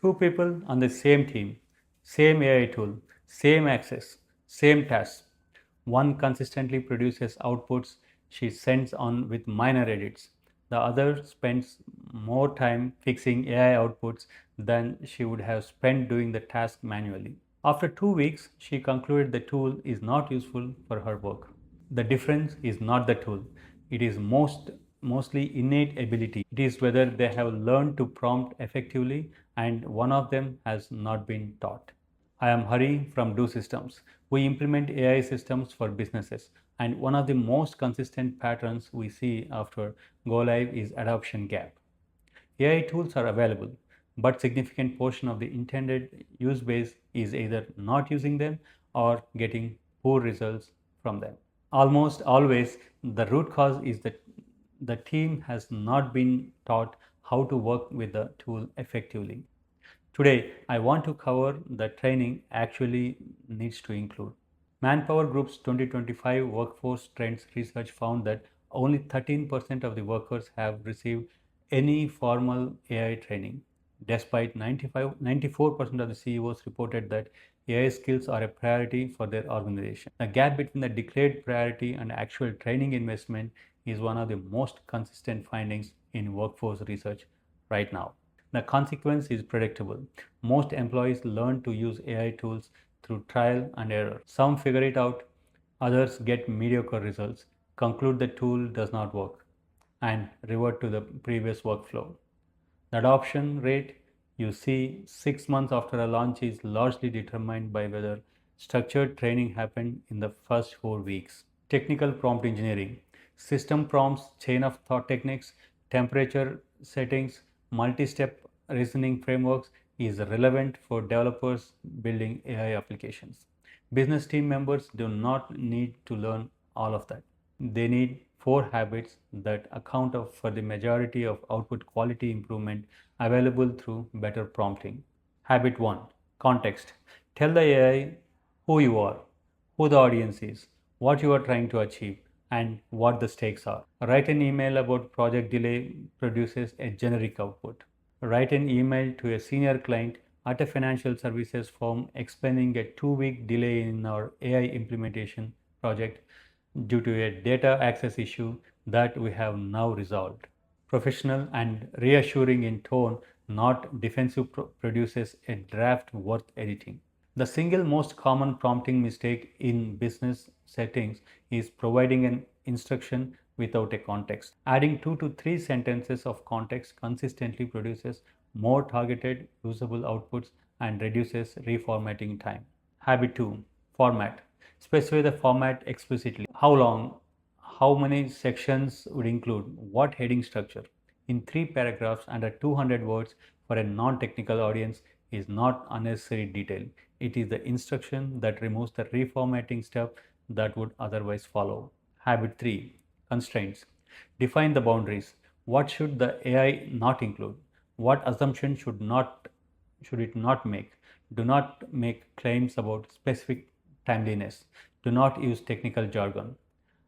Two people on the same team, same AI tool, same access, same tasks. One consistently produces outputs she sends on with minor edits. The other spends more time fixing AI outputs than she would have spent doing the task manually. After 2 weeks, she concluded the tool is not useful for her work. The difference is not the tool, it is mostly innate ability. It is whether they have learned to prompt effectively, and one of them has not been taught. I am Hari from Do Systems. We implement AI systems for businesses, and one of the most consistent patterns we see after go live is adoption gap. AI tools are available, but significant portion of the intended use base is either not using them or getting poor results from them. Almost always, the root cause is that the team has not been taught how to work with the tool effectively. Today, I want to cover the training actually needs to include. Manpower Group's 2025 workforce trends research found that only 13% of the workers have received any formal AI training, despite 94% of the CEOs reported that AI skills are a priority for their organization. The gap between the declared priority and actual training investment is one of the most consistent findings in workforce research right now. The consequence is predictable. Most employees learn to use AI tools through trial and error. Some figure it out, others get mediocre results, conclude the tool does not work, and revert to the previous workflow. The adoption rate you see 6 months after a launch is largely determined by whether structured training happened in the first 4 weeks. Technical prompt engineering, system prompts, chain of thought techniques, temperature settings, multi-step reasoning frameworks is relevant for developers building AI applications. Business team members do not need to learn all of that. They need 4 habits that account for the majority of output quality improvement available through better prompting. Habit 1, context. Tell the AI who you are, who the audience is, what you are trying to achieve, and what the stakes are. Write an email about project delay produces a generic output. Write an email to a senior client at a financial services firm explaining a 2 week delay in our AI implementation project due to a data access issue that we have now resolved. Professional and reassuring in tone, not defensive, produces a draft worth editing. The single most common prompting mistake in business settings is providing an instruction without a context. Adding 2 to 3 sentences of context consistently produces more targeted, usable outputs and reduces reformatting time. Habit 2, format. Specify the format explicitly. How long, how many sections would include, what heading structure. In 3 paragraphs under 200 words for a non-technical audience is not unnecessary detail. It is the instruction that removes the reformatting step that would otherwise follow. Habit 3, constraints. Define the boundaries. What should the AI not include? What assumption should it not make? Do not make claims about specific timeliness. Do not use technical jargon.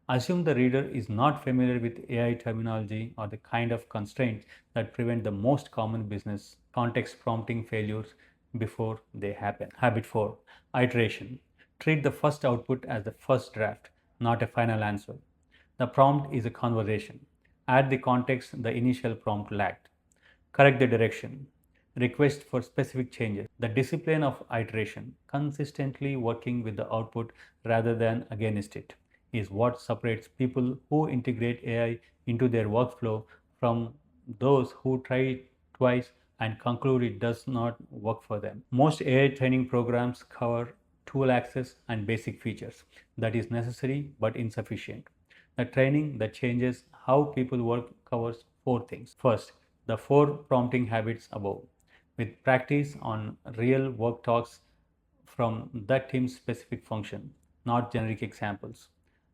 Assume the reader is not familiar with AI terminology or the kind of constraints that prevent the most common business context prompting failures before they happen. Habit 4, iteration. Treat the first output as the first draft, not a final answer. The prompt is a conversation. Add the context the initial prompt lacked. Correct the direction. Request for specific changes. The discipline of iteration, consistently working with the output rather than against it, is what separates people who integrate AI into their workflow from those who try it twice and conclude it does not work for them. Most AI training programs cover tool access and basic features. That is necessary but insufficient. The training that changes how people work covers 4 things. First, the 4 prompting habits above, with practice on real work talks from that team's specific function, not generic examples.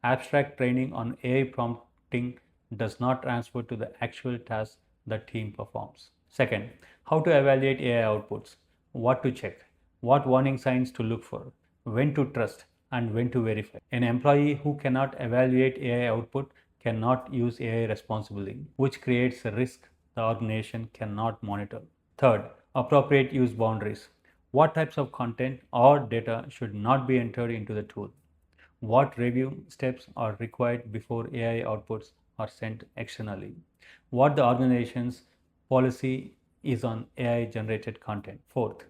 Abstract training on AI prompting does not transfer to the actual task the team performs. Second, how to evaluate AI outputs, what to check, what warning signs to look for, when to trust, and when to verify. An employee who cannot evaluate AI output cannot use AI responsibly, which creates a risk the organization cannot monitor. Third, Appropriate use boundaries. What types of content or data should not be entered into the tool? What review steps are required before AI outputs are sent externally? What the organization's policy is on AI generated content? Fourth,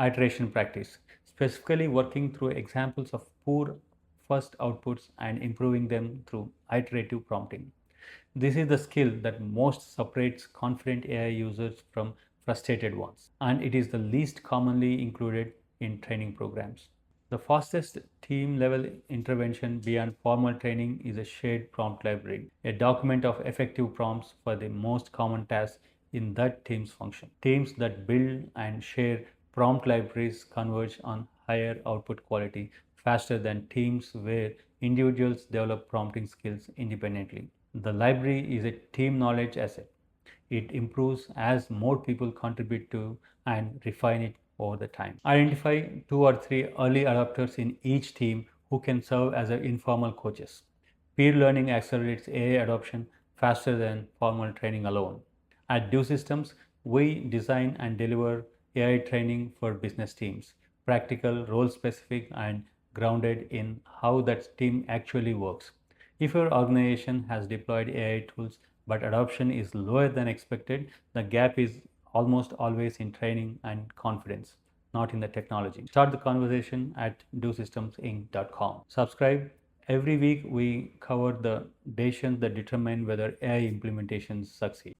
iteration practice, specifically working through examples of poor first outputs and improving them through iterative prompting. This is the skill that most separates confident AI users from frustrated ones, and it is the least commonly included in training programs. The fastest team level intervention beyond formal training is a shared prompt library, a document of effective prompts for the most common tasks in that team's function. Teams that build and share prompt libraries converge on higher output quality faster than teams where individuals develop prompting skills independently. The library is a team knowledge asset. It improves as more people contribute to and refine it over the time. Identify 2 or 3 early adopters in each team who can serve as informal coaches. Peer learning accelerates AI adoption faster than formal training alone. At Do Systems, we design and deliver AI training for business teams, practical, role specific, and grounded in how that team actually works. If your organization has deployed AI tools but adoption is lower than expected, the gap is almost always in training and confidence, not in the technology. Start the conversation at dosystems.inc.com. Subscribe. Every week we cover the decisions that determine whether AI implementations succeed.